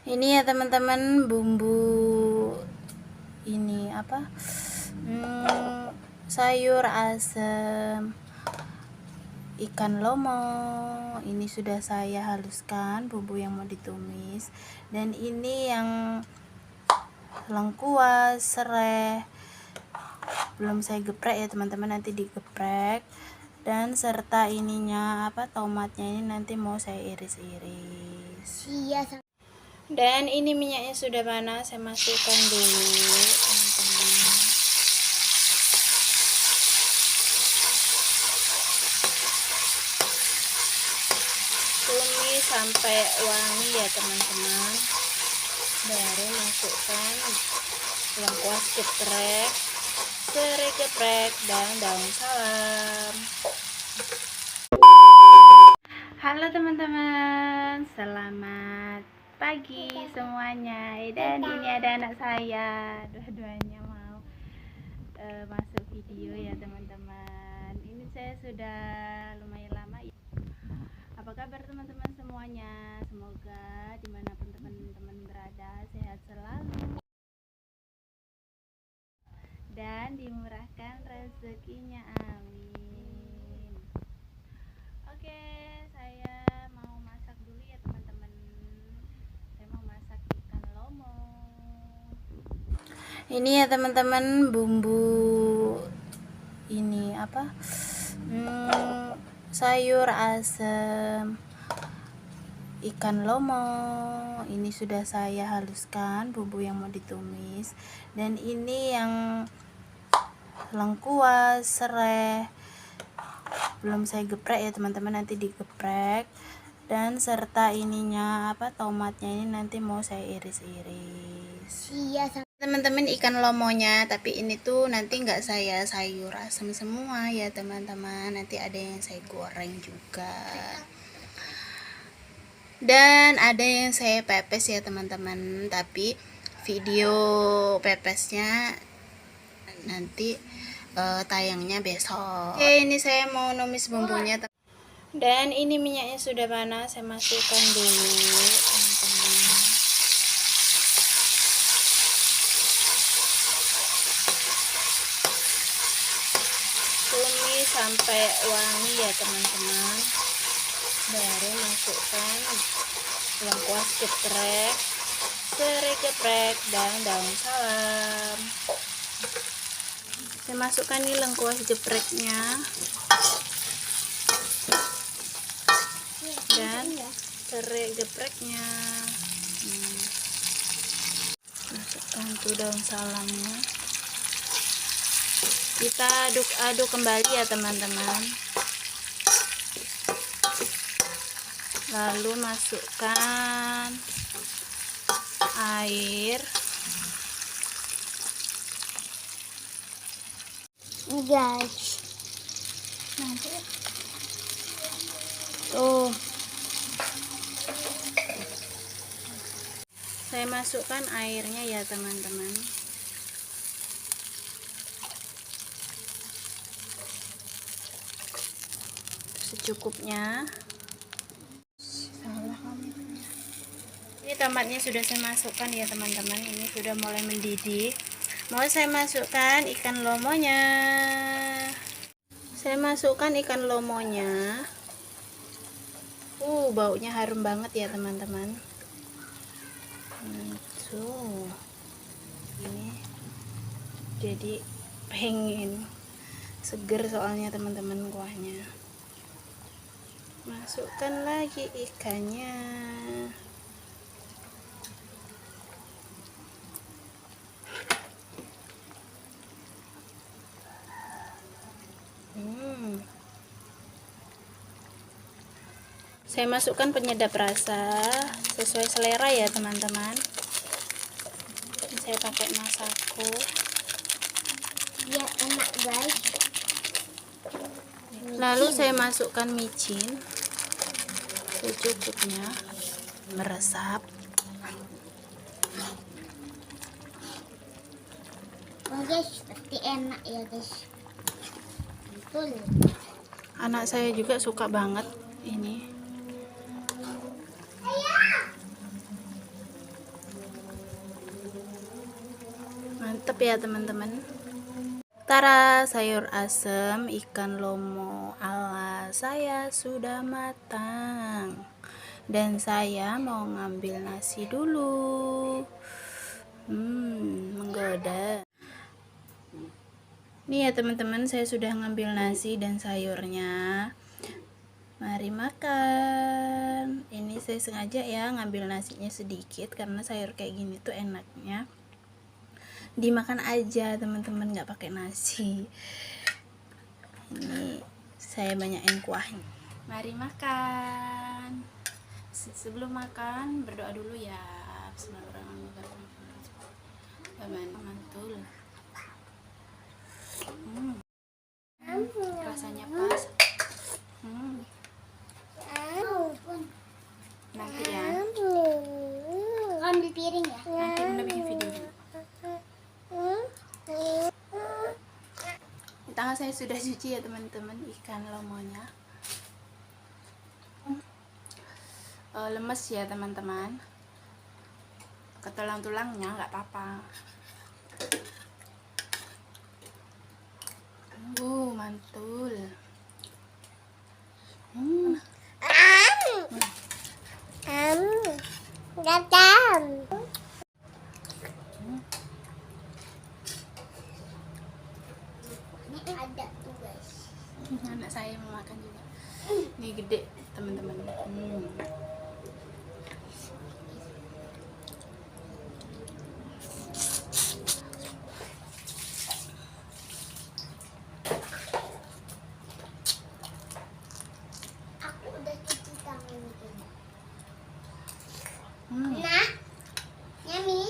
Ini ya teman-teman, bumbu ini apa? Sayur asem ikan lomo. Ini sudah saya haluskan bumbu yang mau ditumis, dan ini yang lengkuas, serai belum saya geprek ya teman-teman, nanti digeprek. Dan serta ininya apa, tomatnya ini nanti mau saya iris-iris. Iya. Dan ini minyaknya sudah panas, saya masukkan dulu teman-teman. Tumis sampai wangi ya teman-teman, baru masukkan lengkuas geprek, serai geprek, dan daun salam. Halo teman-teman, selamat pagi semuanya. Dan ini ada anak saya, dua-duanya mau masuk video ya teman-teman. Ini saya sudah lumayan lama ya. Apa kabar teman-teman semuanya? Semoga dimanapun teman-teman berada sehat selalu dan dimurahkan rezekinya, amin. Oke, saya mau masak dulu ya teman-teman. Saya mau masak ikan lomo. Ini ya teman-teman, bumbu ini apa? Sayur asem ikan lomo. Ini sudah saya haluskan bumbu yang mau ditumis, dan ini yang lengkuas, serai belum saya geprek ya teman-teman, nanti digeprek. Dan serta ininya apa, tomatnya ini nanti mau saya iris-iris. Iya Teman-teman, ikan lomonya, tapi ini tuh nanti nggak saya sayur asem semua ya teman-teman, nanti ada yang saya goreng juga, dan ada yang saya pepes ya teman-teman, tapi video pepesnya nanti tayangnya besok. Oke, ini saya mau numis bumbunya, dan ini minyaknya sudah panas, saya masukkan dulu teman-teman. Tumis sampai wangi ya teman-teman, baru masukkan lengkuas geprek, serai geprek, dan daun salam. Saya masukkan nih lengkuas gepreknya dan serai gepreknya. Masukkan tuh daun salamnya, kita aduk-aduk kembali ya teman-teman. Lalu masukkan air. Ini guys, Tuh, saya masukkan airnya ya teman-teman. Secukupnya. Ini tomatnya sudah saya masukkan ya teman-teman, ini sudah mulai mendidih. Mau saya masukkan ikan lomonya. Saya masukkan ikan lomonya. Baunya harum banget ya teman-teman. Tuh, ini jadi pengen seger soalnya teman-teman kuahnya. Masukkan lagi ikannya. Saya masukkan penyedap rasa sesuai selera ya teman-teman. Saya pakai Masako. biar enak guys. Lalu saya masukkan micin secukupnya, meresap. Oh guys, pasti enak ya guys. Betul. Anak saya juga suka banget ini. Mantep ya teman-teman. Tara, sayur asem ikan lomo ala saya sudah matang. Dan saya mau ngambil nasi dulu. Menggoda. Nih ya teman-teman, saya sudah ngambil nasi dan sayurnya. Mari makan. Ini saya sengaja ya ngambil nasinya sedikit karena sayur kayak gini tuh enaknya dimakan aja teman-teman, nggak pakai nasi. Ini saya banyakin kuahnya. Mari makan. Sebelum makan berdoa dulu ya. Bismillahirrahmanirrahim. Mantul. Rasanya pas. Nanti ya. Ambil piring ya. Nanti Bunda bikin video dulu. Tangan saya sudah cuci ya teman-teman ikan lomonya. Lemes ya teman-teman. Ke tulang-tulangnya nggak apa-apa. Mantul. Datang. Ini ada tuh guys. Anak saya mau makan juga. Ini gede teman-teman. Aku udah cuci tangan ini. Nah, Yami.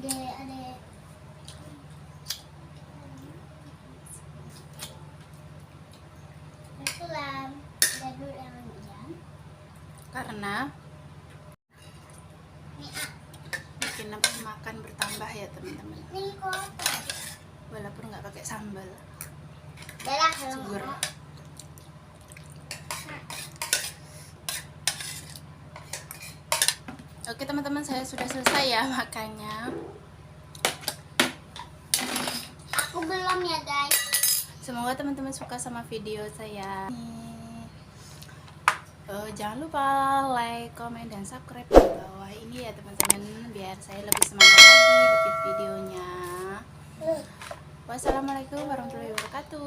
Ada. Salam. Ada dulu yang jam. Karena bikin nafsu makan bertambah ya teman-teman. Ini kotor. Walaupun nggak pakai sambal. Dah kalau Sugar. enggak. Oke teman-teman, saya sudah selesai ya makannya. Aku belum ya guys. Semoga teman-teman suka sama video saya. Jangan lupa like, komen, dan subscribe di bawah ini ya teman-teman, biar saya lebih semangat lagi bikin videonya. Wassalamualaikum warahmatullahi wabarakatuh.